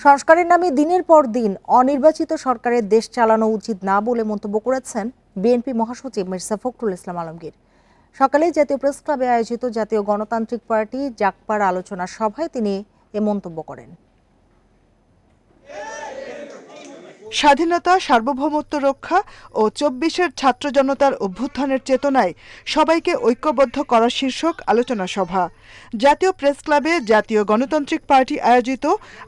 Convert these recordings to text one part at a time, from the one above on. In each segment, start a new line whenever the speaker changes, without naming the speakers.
সংস্কারের নামে দিনের পর দিন অনির্বাচিত সরকারের দেশ চালানো উচিত না বলে মন্তব্য করেছেন বিএনপি মহাসচিব মির্জা ফখরুল ইসলাম আলমগীর। সকালে জাতীয় প্রেস ক্লাবে আয়োজিত জাতীয় গণতান্ত্রিক পার্টি জাগপার আলোচনা সভায় তিনি এ মন্তব্য করেন।
স্বাধীনতা, সার্বভৌমত্ব রক্ষা ও ২৪-এর ছাত্র জনতার অভ্যুত্থানের চেতনায় সবাইকে ঐক্যবদ্ধ করা শীর্ষক আলোচনা সভা। জাতীয় প্রেস ক্লাবে জাতীয় গণতান্ত্রিক পার্টি আয়োজিত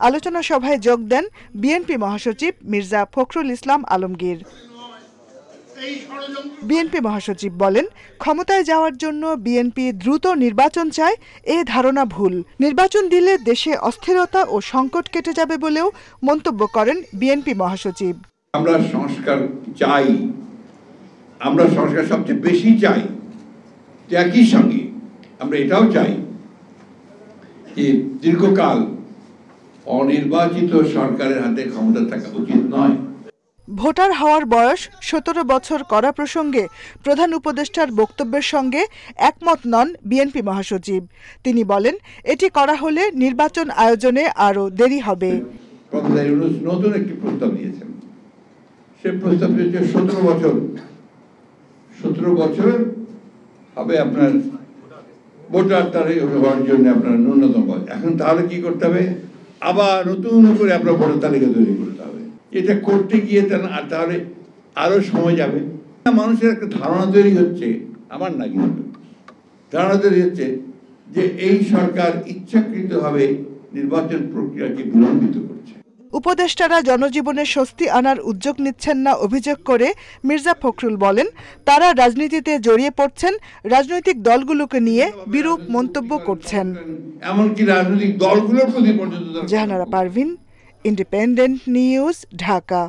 আলোচনা সভায় যোগ দেন বিএনপি মহাসচিব মির্জা ফখরুল ইসলাম আলমগীর। বিএনপি মহাসচিব বলেন, ক্ষমতায় যাওয়ার জন্য বিএনপি দ্রুত নির্বাচন চায়, এ ধারণা ভুল। নির্বাচন দিলে দেশে অস্থিরতা ও সংকট কেটে যাবে বলেও মন্তব্য করেন বিএনপি মহাসচিব।
আমরা সংস্কার চাই, আমরা সংস্কার সবচেয়ে বেশি চাই। একই সঙ্গে আমরা এটাও চাই যে দীর্ঘকাল অনির্বাচিত সরকারের হাতে ক্ষমতা থাকা উচিত নয়।
ভোটার হওয়ার বয়স ১৭ বছর করা প্রসঙ্গে প্রধান উপদেষ্টার বক্তব্যের সঙ্গে একমত নন বিএনপি মহাসচিব। তিনি বলেন, এটি করা হলে নির্বাচন আয়োজনে আরও দেরি হবে।
নতুন একটি প্রস্তাব দিয়েছেন, সে প্রস্তাব হচ্ছে ১৭ বছর হবে আপনার ভোটার হওয়ার জন্য আপনার ন্যূনতম বয়স। এখন তাহলে কি করতে হবে? আবার নতুন করে আপনার ভোটার তালিকা তৈরি করতে হবে। এটা করতে গিয়ে তাহলে আরো সময় যাবে। মানুষের একটা ধারণা তৈরি হচ্ছে, আমার না কিন্তু ধারণা তৈরি হচ্ছে যে এই সরকার ইচ্ছাকৃতভাবে নির্বাচন প্রক্রিয়াকে বিলম্বিত করছে।
উপদেষ্টারা জনজীবনে স্বস্তি আনার উদ্যোগ নিচ্ছেন না অভিযোগ করে মির্জা ফখরুল বলেন, তারা রাজনীতিতে জড়িয়ে পড়ছেন, রাজনৈতিক দলগুলোকে নিয়ে বিরূপ মন্তব্য করছেন।
এমনকি রাজনৈতিক দলগুলোর প্রতি পর্যন্ত।
Jahanara Parvin, independent news, Dhaka.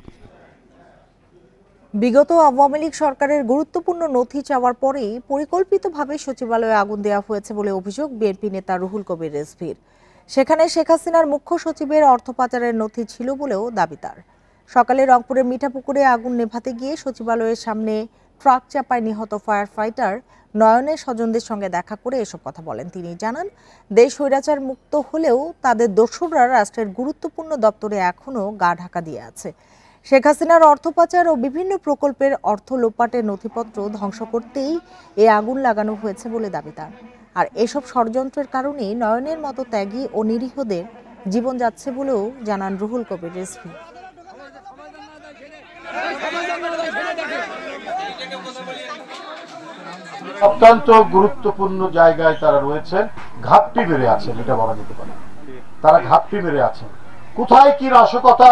বিগত আওয়ামী লীগ সরকারের গুরুত্বপূর্ণ নথি চাওয়ার পরেই পরিকল্পিতভাবে সচিবালয়ে আগুন দেওয়া হয়েছে বলে অভিযোগ বিএনপি নেতা রুহুল কবির রিজভীর। সেখানে শেখ হাসিনার মুখ্য সচিবের অর্থ পাচারের নথি ছিল বলেও দাবি তার। সকালে রংপুরের মিঠাপুকুরে আগুন নেভাতে গিয়ে সচিবালয়ের সামনে ট্রাক চাপায় নিহত ফায়ার ফাইটার নয়নের স্বজনদের সঙ্গে দেখা করে এসব কথা বলেন তিনি। জানান, দেশ স্বৈরাচার মুক্ত হলেও তাদের দোসররা রাষ্ট্রের গুরুত্বপূর্ণ দপ্তরে এখনও গা ঢাকা দিয়ে আছে। শেখ হাসিনার অর্থ পাচার ও বিভিন্ন প্রকল্পের অর্থ লোপাটের নথিপত্র ধ্বংস করতেই এ আগুন লাগানো হয়েছে বলে দাবি তার। আর এসব ষড়যন্ত্রের কারণেই নয়নের মতো ত্যাগী ও নিরীহদের জীবন যাচ্ছে বলেও জানান রুহুল কবির রিজভী।
অত্যন্ত গুরুত্বপূর্ণ জায়গায় তারা রয়েছেন, ঘাপটি মেরে আছেন, এটা বলা যেতে পারে। তারা ঘাপটি মেরে আছেন। কোথায় কি নাশকতা,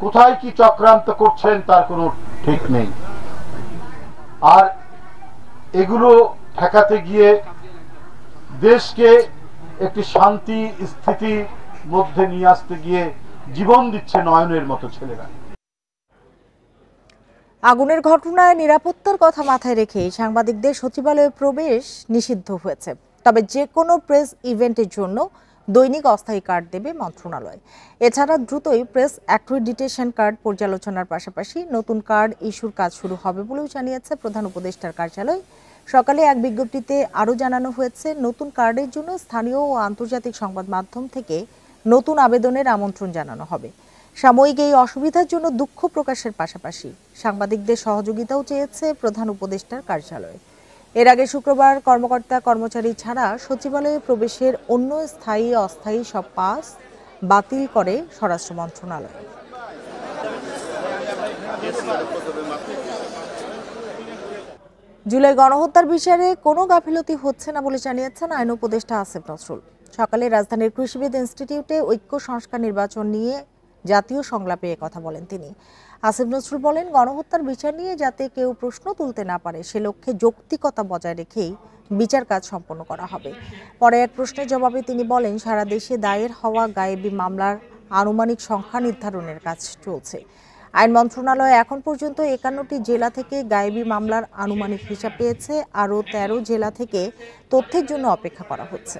কোথায় কি চক্রান্ত করছেন তার কোনো ঠিক নেই। আর এগুলো ঠেকাতে গিয়ে দেশকে একটি শান্তি স্থিতির মধ্যে নিয়ে আসতে গিয়ে জীবন দিচ্ছে নয়নের মতো ছেলেরা।
আগুনের ঘটনায় নিরাপত্তার কথা মাথায় রেখে সাংবাদিকদের সচিবালয়ে প্রবেশ নিষিদ্ধ হয়েছে। তবে যে কোনো প্রেস ইভেন্টের জন্য দৈনিক অস্থায়ী কার্ড দেবে মন্ত্রণালয়। এছাড়া দ্রুতই প্রেস অ্যাক্রিডিটেশন কার্ড পর্যালোচনার পাশাপাশি নতুন কার্ড ইস্যুর কাজ শুরু হবে বলেও জানিয়েছে প্রধান উপদেষ্টার কার্যালয়। সকালে এক বিজ্ঞপ্তিতে আরও জানানো হয়েছে, নতুন কার্ডের জন্য স্থানীয় ও আন্তর্জাতিক সংবাদ মাধ্যম থেকে নতুন আবেদনের আমন্ত্রণ জানানো হবে। সাময়িক এই অসুবিধার জন্য দুঃখ প্রকাশের পাশাপাশি সাংবাদিকদের সহযোগিতাও চেয়েছে প্রধান উপদেষ্টার কার্যালয়। এর আগে শুক্রবার কর্মকর্তা কর্মচারী ছাড়া সচিবালয়ে প্রবেশের অন্য স্থায়ী অস্থায়ী সব পাস বাতিল করে স্বরাষ্ট্র মন্ত্রণালয়। জুলাই গণহত্যার বিচারে কোনো গাফিলতি হচ্ছে না বলে জানিয়েছেন আইন উপদেষ্টা আসিফ নজরুল। সকালে রাজধানীর কৃষিবিদ ইনস্টিটিউটে ঐক্য সংস্কার নির্বাচন নিয়ে জাতীয় সংলাপে কথা বলেন তিনি। আসিফ নজরুল বলেন, গণহত্যার বিচার নিয়ে যাতে কেউ প্রশ্ন তুলতে না পারে সে লক্ষ্যে যৌক্তিকতা বজায় রেখেই বিচার কাজ সম্পন্ন করা হবে। পরে এক প্রশ্নের জবাবে তিনি বলেন, সারা দেশে দায়ের হওয়া গায়েবী মামলার আনুমানিক সংখ্যা নির্ধারণের কাজ চলছে। আইন মন্ত্রণালয় এখন পর্যন্ত ৫১টি জেলা থেকে গায়েবী মামলার আনুমানিক হিসাব পেয়েছে। আরও ১৩ জেলা থেকে তথ্যের জন্য অপেক্ষা করা হচ্ছে।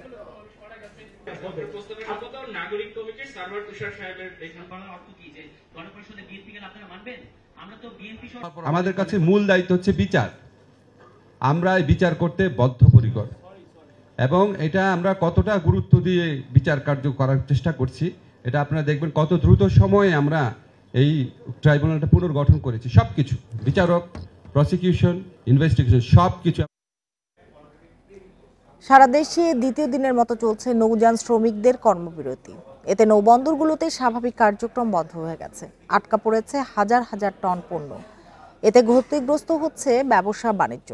আমাদের কাছে মূল দায়িত্ব হচ্ছে বিচার। আমরা বিচার করতে বদ্ধপরিকর এবং এটা আমরা কতটা গুরুত্ব দিয়ে বিচার কার্য করার চেষ্টা করছি এটা আপনারা দেখবেন কত দ্রুত সময়ে আমরা এই ট্রাইব্যুনালটা পুনর্গঠন করেছি। সব কিছু বিচারক, প্রসিকিউশন, ইনভেস্টিগেশন সব কিছু।
সারা দেশে দ্বিতীয় দিনের মতো চলছে নৌযান শ্রমিকদের কর্মবিরতি। এতে নৌবন্দরগুলোতে স্বাভাবিক কার্যক্রম বন্ধ হয়ে গেছে। আটকা পড়েছে হাজার হাজার টন পণ্য। এতে ক্ষতিগ্রস্ত হচ্ছে ব্যবসা বাণিজ্য।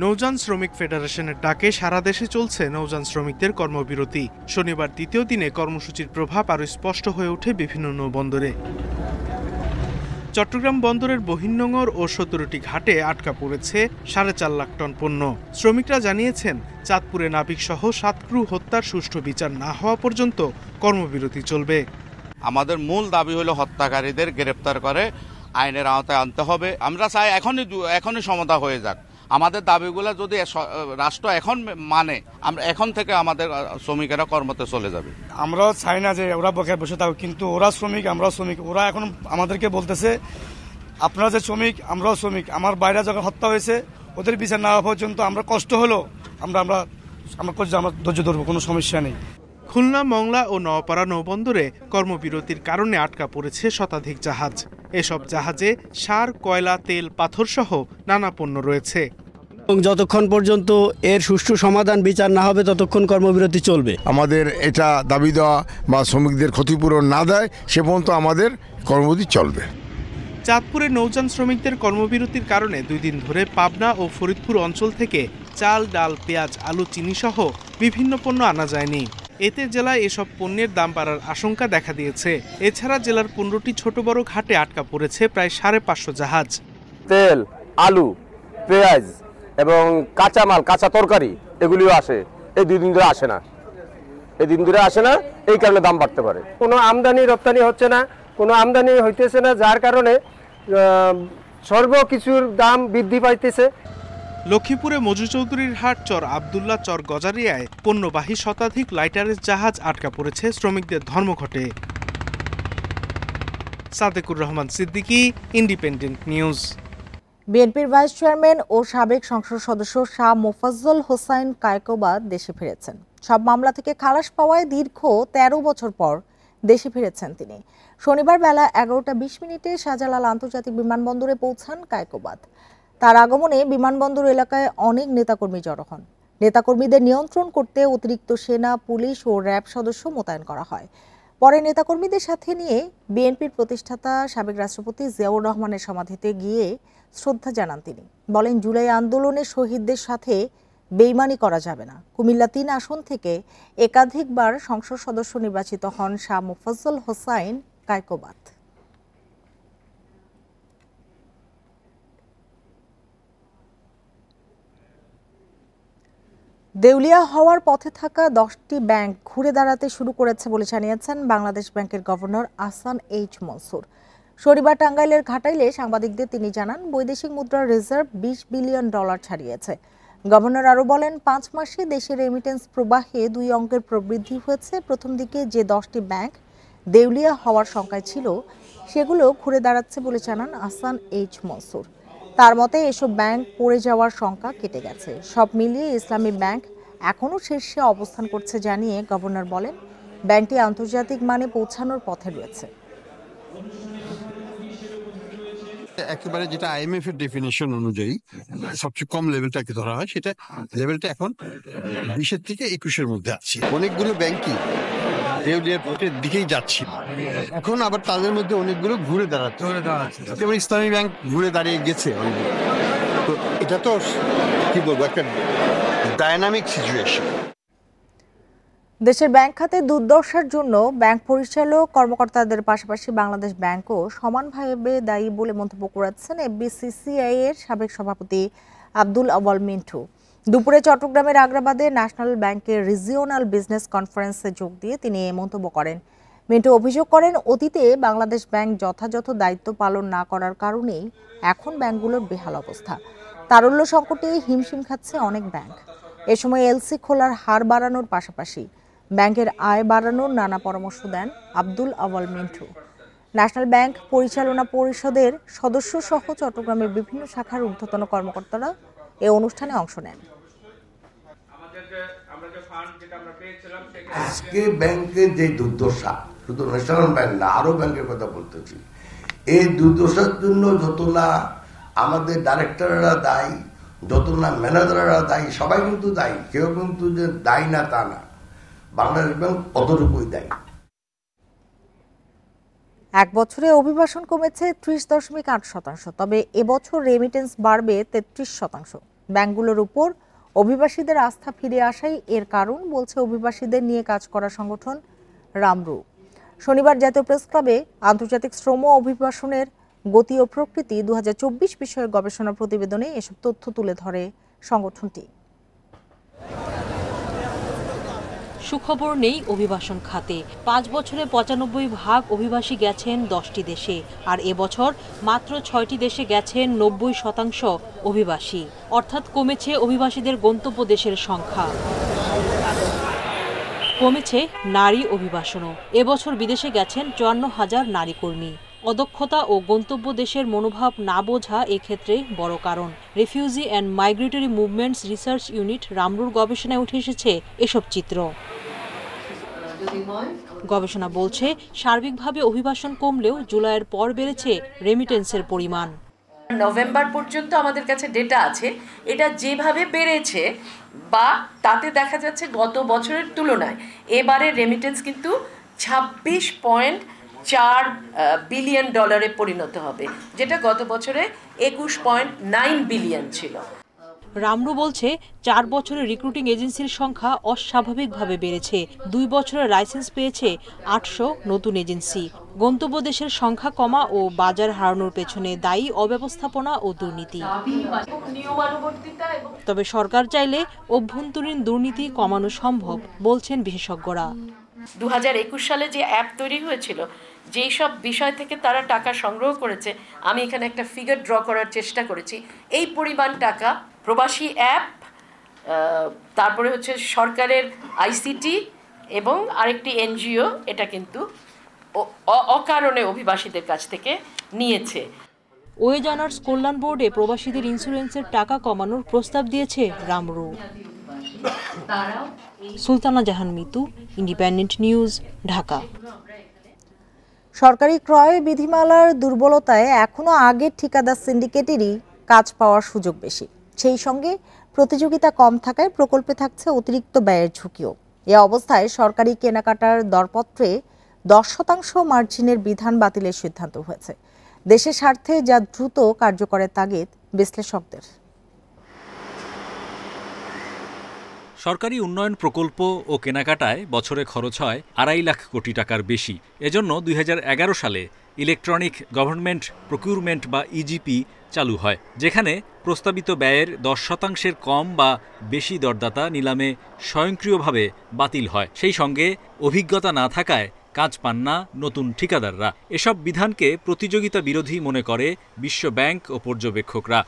নৌযান শ্রমিক ফেডারেশনের ডাকে সারা দেশে চলছে নৌযান শ্রমিকদের কর্মবিরতি। শনিবার দ্বিতীয় দিনে কর্মসূচির প্রভাব আরও স্পষ্ট হয়ে ওঠে বিভিন্ন নৌবন্দরে। চট্টগ্রাম বন্দরের বহির্নোঙর ও 17টি ঘাটে আটকা পড়েছে 4.5 লাখ টন পণ্য। শ্রমিকরা জানিয়েছেন, চাঁদপুরে নাবিকসহ 7 ক্রু হত্যার সুষ্ঠু বিচার না হওয়া পর্যন্ত কর্মবিরতি চলবে।
আমাদের মূল দাবি হলো হত্যাকারীদের গ্রেপ্তার করে আইনের আওতায় আনতে হবে। আমরা চাই এখনই সমাধা হয়ে যাক। আমাদের দাবিগুলো যদি রাষ্ট্র এখন মানে, আমরা এখন থেকে আমাদের শ্রমিকেরা কর্মতে চলে যাবে।
আমরাও চাই না যে ওরা বকে বসে থাকুক, কিন্তু ওরা শ্রমিক, আমরাও শ্রমিক। ওরা এখন আমাদেরকে বলতেছে আপনারা যে শ্রমিক, আমরাও শ্রমিক। আমার বাইরে যখন হত্যা হয়েছে, ওদের বিচার না হওয়া পর্যন্ত আমরা কষ্ট হলো আমরা ধৈর্য ধরবো, কোনো সমস্যা নেই।
খুলনা, মংলা ও নওপাড়া নৌবন্দরে কর্মবিরতির কারণে আটকা পড়েছে শতাধিক জাহাজ। এসব জাহাজে সার, কয়লা, তেল, পাথর সহ নানা পণ্য রয়েছে।
যতক্ষণ পর্যন্ত এর সুষ্ঠু সমাধান বিচার না হবে ততক্ষণ কর্মবিরতি চলবে।
আমাদের এটা দাবি দেওয়া বা শ্রমিকদের ক্ষতিপূরণ না দেয় সে পর্যন্ত আমাদের কর্মবিরতি চলবে।
চাঁদপুরে নৌযান শ্রমিকদের কর্মবিরতির কারণে 2 দিন ধরে পাবনা ও ফরিদপুর অঞ্চল থেকে চাল, ডাল, পেঁয়াজ, আলু, চিনি সহ বিভিন্ন পণ্য আনা যায়নি। এতে জেলায় এসব পণ্যের দাম বাড়ার আশঙ্কা দেখা দিয়েছে। এছাড়া জেলার 15টি ছোট বড় ঘাটে আটকা পড়েছে প্রায় 550 জাহাজ।
তেল, আলু, পেঁয়াজ এবং কাঁচামাল, কাঁচা তরকারি এগুলিও আসে, এই 2 দিন ধরে আসে না। এই কারণে দাম বাড়তে পারে। কোনো আমদানি রপ্তানি হচ্ছে না, কোনো আমদানি হইতেছে না, যার কারণে সর্বকিছুর দাম বৃদ্ধি পাইতেছে।
লক্ষ্মীপুরে মজু চৌধুরীর হাট, চর আবদুল্লাহ, চর গজারিয়ায় পণ্যবাহী শতাধিক লাইটারের জাহাজ আটকা পড়েছে শ্রমিকদের ধর্মঘটে। Sadequr Rahman Siddiqui, Independent News.
বিএনপির ভাইস চেয়ারম্যান ও সাবেক সংসদ সদস্য শাহ মোফাজ্জল হোসাইন কায়কোবাদ দেশে ফিরেছেন। সব মামলা থেকে খালাস পাওয়ায় দীর্ঘ 13 বছর পর দেশে ফিরেছেন তিনি। শনিবার বেলা 11:20 শাহজালাল আন্তর্জাতিক বিমানবন্দরে পৌঁছান কায়কোবাদ। তার আগমনে বিমানবন্দর এলাকায় অনেক নেতাকর্মী জড়ো হন। নেতাকর্মীদের নিয়ন্ত্রণ করতে অতিরিক্ত সেনা, পুলিশ ও র্যাব সদস্য মোতায়েন করা হয়। পরে নেতাকর্মীদের সাথে নিয়ে বিএনপির প্রতিষ্ঠাতা সাবেক রাষ্ট্রপতি জিয়াউর রহমানের সমাধিতে গিয়ে শ্রদ্ধা জানান তিনি। বলেন, জুলাই আন্দোলনে শহীদদের সাথে বেইমানি করা যাবে না। কুমিল্লা 3 আসন থেকে একাধিকবার সংসদ সদস্য নির্বাচিত হন শাহ মোফাজ্জল হোসাইন কায়কোবাদ। দেউলিয়া হওয়ার পথে থাকা 10টি ব্যাংক ঘুরে দাঁড়াতে শুরু করেছে বলে জানিয়েছেন বাংলাদেশ ব্যাংকের গভর্নর আহসান এইচ মনসুর। শনিবার টাঙ্গাইলের ঘাটাইলে সাংবাদিকদের তিনি জানান, বৈদেশিক মুদ্রার রিজার্ভ $20 বিলিয়ন ছাড়িয়েছে। গভর্নর আরও বলেন, 5 মাসে দেশের রেমিটেন্স প্রবাহে 2 অঙ্কের প্রবৃদ্ধি হয়েছে। প্রথম দিকে যে 10টি ব্যাংক দেউলিয়া হওয়ার শঙ্কায় ছিল, সেগুলো ঘুরে দাঁড়াচ্ছে বলে জানান আহসান এইচ মনসুর। তার মতে এসব ব্যাংক পড়ে যাওয়ার শঙ্কা কেটে গেছে। সব মিলিয়ে ইসলামী ব্যাংক এখনও শীর্ষে অবস্থান করছে জানিয়ে গভর্নর বলেন, ব্যাংকটি আন্তর্জাতিক মানে পৌঁছানোর পথে রয়েছে।
একেবারে যেটা IMF এর ডেফিনিশন অনুযায়ী সবচেয়ে কম লেভেলটাকে ধরা হয়, সেটা লেভেলটা এখন 20 থেকে 21-এর মধ্যে আছে। অনেকগুলো ব্যাংকই দেউলিয়ার পথের দিকেই যাচ্ছিল, এখন আবার তাদের মধ্যে অনেকগুলো ঘুরে দাঁড়াচ্ছে। যেমন ইসলামী ব্যাংক ঘুরে দাঁড়িয়ে গেছে অলরেডি। তো এটা তো কি বলবো, একটা ডায়নামিক সিচুয়েশন।
দেশের ব্যাংক খাতে দুর্দশার জন্য ব্যাংক পরিচালক, কর্মকর্তাদের পাশাপাশি বাংলাদেশ ব্যাংকও সমানভাবে দায়ী বলে মন্তব্য করেছেন FBCCI এর সাবেক সভাপতি আব্দুল আওয়াল মিন্টু। দুপুরে চট্টগ্রামের আগ্রাবাদে ন্যাশনাল ব্যাংকের রিজিওনাল বিজনেস কনফারেন্সে যোগ দিয়ে তিনি এই মন্তব্য করেন। মিন্টু অভিযোগ করেন, অতীতে বাংলাদেশ ব্যাংক যথাযথ দায়িত্ব পালন না করার কারণেই এখন ব্যাংকগুলোর বেহাল অবস্থা। তারল্য সংকটে হিমশিম খাচ্ছে অনেক ব্যাংক। এ সময় LC খোলার হার বাড়ানোর পাশাপাশি ব্যাংকের আয় বাড়ানোর নানা পরামর্শ দেন আব্দুল আওয়াল মিন্টু। ন্যাশনাল ব্যাংক পরিচালনা পরিষদের সদস্য সহ চট্টগ্রামের বিভিন্ন শাখার ঊর্ধ্বতন কর্মকর্তারা এ অনুষ্ঠানে অংশ নেন।
আজকে ব্যাংকের যে দুর্দশা, শুধু ন্যাশনাল ব্যাংক না, আরো ব্যাংকের কথা বলতেছি, এই দুর্দশার জন্য যত না আমাদের ডাইরেক্টররা দায়ী, যত না ম্যানেজাররা দায়ী, সবাই কিন্তু দায়ী। কেউ কিন্তু যে দায়ী না তা না, বাংলাদেশ ব্যাংক অতটুকুই দায়ী।
এক বছরে অভিবাসন কমেছে 30.8%, তবে এবছর রেমিটেন্স বাড়বে 33%। ব্যাংকগুলোর উপর অভিবাসীদের আস্থা ফিরে আসাই এর কারণ বলছে অভিবাসীদের নিয়ে কাজ করা সংগঠন রামরু। শনিবার জাতীয় প্রেস ক্লাবে আন্তর্জাতিক শ্রম অভিবাসনের গতি ও প্রকৃতি 2024 বিষয়ক গবেষণা প্রতিবেদনে এসব তথ্য তুলে ধরে সংগঠনটি।
সুখবর নেই অভিবাসন খাতে। 5 বছরে 95% অভিবাসী গেছেন 10টি দেশে, আর এবছর মাত্র 6টি দেশে গেছেন 90% অভিবাসী। অর্থাৎ কমেছে অভিবাসীদের গন্তব্য দেশের সংখ্যা। কমেছে নারী অভিবাসনও। এবছর বিদেশে গেছেন 54,000 নারী কর্মী। অদক্ষতা ও গন্তব্য দেশের মনোভাব না বোঝা এক্ষেত্রে বড় কারণ। Refugee and migratory movements research unit রামরুর গবেষণায় উঠে এসেছে এসব চিত্র। গবেষণা বলছে, সার্বিকভাবে অভিবাসন কমলেও জুলাইয়ের পর বেড়েছে রেমিটেন্সের পরিমাণ।
নভেম্বর পর্যন্ত আমাদের কাছে ডেটা আছে, এটা যেভাবে বেড়েছে বা তাতে দেখা যাচ্ছে গত বছরের তুলনায় এবারে রেমিটেন্স কিন্তু 26.4 বিলিয়ন ডলারে পরিণত হবে, যেটা গত বছরে 21.9 বিলিয়ন ছিল।
রামরু বলছে, 4 বছরে রিক্রুটিং এজেন্সির সংখ্যা অস্বাভাবিকভাবে বেড়েছে। 2 বছরে লাইসেন্স পেয়েছে 800 নতুন এজেন্সি। গন্তব্য দেশের সংখ্যা কমা ও বাজার হারানোর পেছনে দায়ী অব্যবস্থাপনা ও দুর্নীতি। তবে সরকার চাইলে অভ্যন্তরীণ দুর্নীতি কমানো সম্ভব বলছেন বিশেষজ্ঞরা।
2021 সালে যে অ্যাপ তৈরি হয়েছিল, যেই সব বিষয় থেকে তারা টাকা সংগ্রহ করেছে, আমি এখানে একটা ফিগার ড্র করার চেষ্টা করেছি। এই পরিমাণ টাকা প্রবাসী অ্যাপ, তারপরে হচ্ছে সরকারের আইসিটি এবং আরেকটি এনজিও, এটা কিন্তু অকারণে অভিবাসীদের কাছ থেকে নিয়েছে।
ওয়েজ আর্নার্স কল্যাণ বোর্ডে প্রবাসীদের ইন্স্যুরেন্সের টাকা কমানোর প্রস্তাব দিয়েছে রামরু। সুলতানা জাহান মিতু, ইন্ডিপেন্ডেন্ট নিউজ, ঢাকা।
সরকারি ক্রয় বিধিমালার দুর্বলতায় এখনো আগের ঠিকাদার সিন্ডিকেটেরই কাজ পাওয়ার সুযোগ বেশি। সেই সঙ্গে প্রতিযোগিতা কম থাকায় প্রকল্পে থাকছে অতিরিক্ত ব্যয়ের ঝুঁকিও। এ অবস্থায় সরকারি কেনাকাটার দরপত্রে 10% মার্জিনের বিধান বাতিলের সিদ্ধান্ত হয়েছে। দেশের স্বার্থে যা দ্রুত কার্যকরের তাগিদ বিশ্লেষকদের।
সরকারি উন্নয়ন প্রকল্প ও কেনাকাটায় বছরে খরচ হয় 2.5 লাখ কোটি টাকার বেশি। এজন্য 2011 সালে ইলেকট্রনিক গভর্নমেন্ট প্রকিউরমেন্ট বা ইজিপি চালু হয়, যেখানে প্রস্তাবিত ব্যয়ের 10% কম বা বেশি দরদাতা নিলামে স্বয়ংক্রিয়ভাবে বাতিল হয়। সেই সঙ্গে অভিজ্ঞতা না থাকায় কাজ পান না নতুন ঠিকাদাররা। এসব বিধানকে প্রতিযোগিতা বিরোধী মনে করে বিশ্ব ব্যাংক ও পর্যবেক্ষকরা।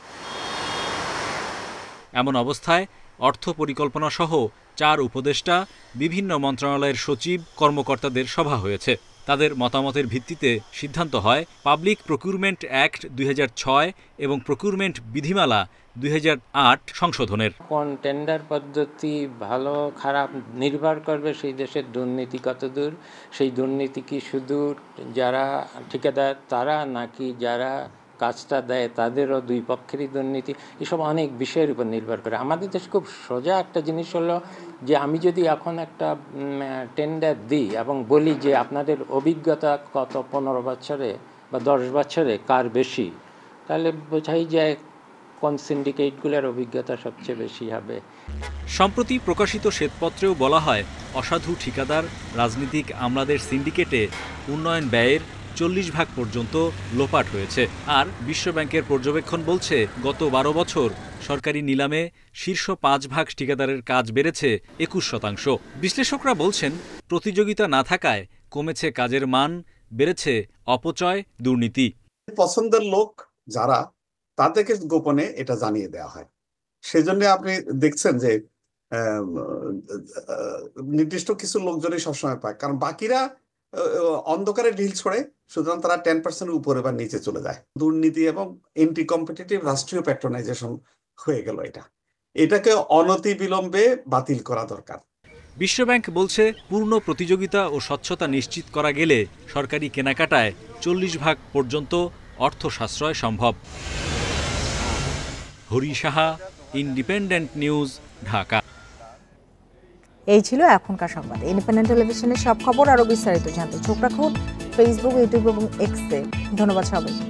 এমন অবস্থায় অর্থ পরিকল্পনা সহ 4 উপদেষ্টা, বিভিন্ন মন্ত্রণালয়ের সচিব, কর্মকর্তাদের সভা হয়েছে। তাদের মতামতের ভিত্তিতে সিদ্ধান্ত হয় পাবলিক প্রকিউরমেন্ট অ্যাক্ট 2006 এবং প্রকিউরমেন্ট বিধিমালা 2008 সংশোধনের।
কোন টেন্ডার পদ্ধতি ভালো খারাপ নির্ভর করবে সেই দেশের দুর্নীতি কতদূর, সেই দুর্নীতি কি শুধু যারা ঠিকাদার তারা নাকি যারা কাজটা দেয় তাদেরও, দুই পক্ষেরই দুর্নীতি, এসব অনেক বিষয়ের উপর নির্ভর করে। আমাদের দেশে খুব সোজা একটা জিনিস হলো যে আমি যদি এখন একটা টেন্ডার দিই এবং বলি যে আপনাদের অভিজ্ঞতা কত 15 বছরে বা 10 বছরে কার বেশি, তাহলে বোঝাই যায় কোন সিন্ডিকেটগুলোর অভিজ্ঞতা সবচেয়ে বেশি হবে।
সম্প্রতি প্রকাশিত শ্বেতপত্রেও বলা হয় অসাধু ঠিকাদার, রাজনীতিক আমলাদের সিন্ডিকেটে উন্নয়ন ব্যয়ের 40% পর্যন্ত লোপাট হয়েছে। আর বিশ্বব্যাংকের পর্যবেক্ষণ বলছে গত 12 বছর সরকারি নিলামে শীর্ষ 5 ভাগ ঠিকাদারের কাজ বেড়েছে 21%। বিশ্লেষকরা বলছেন প্রতিযোগিতা না থাকায় কমেছে কাজের মান, বেড়েছে অপচয়, দুর্নীতি।
পছন্দের লোক যারা, তাদেরকে গোপনে এটা জানিয়ে দেওয়া হয়। সেজন্য আপনি দেখছেন যে নির্দিষ্ট কিছু লোকজনই সবসময় পায়, কারণ বাকিরা অন্ধকারে ঢিল ছড়ে, সুতরাং তারা 10% উপরে বা নিচে চলে যায়। দুর্নীতি এবং এন্টি কম্পিটিটিভ রাষ্ট্রীয় প্যাট্রোনাইজেশন হয়ে গেল। এটাকে অনতিবিলম্বে বাতিল করা দরকার।
বিশ্বব্যাংক বলছে পূর্ণ প্রতিযোগিতা ও স্বচ্ছতা নিশ্চিত করা গেলে সরকারি কেনাকাটায় 40% পর্যন্ত অর্থ সাশ্রয় সম্ভব। Hari Saha, independent news, Dhaka.
এই ছিল এখনকার সংবাদ। ইন্ডিপেন্ডেন্ট টেলিভিশনের সব খবর আরো বিস্তারিত জানতে চোখ রাখুন ফেসবুক, ইউটিউব এবং এক্সে। ধন্যবাদ সবাইকে।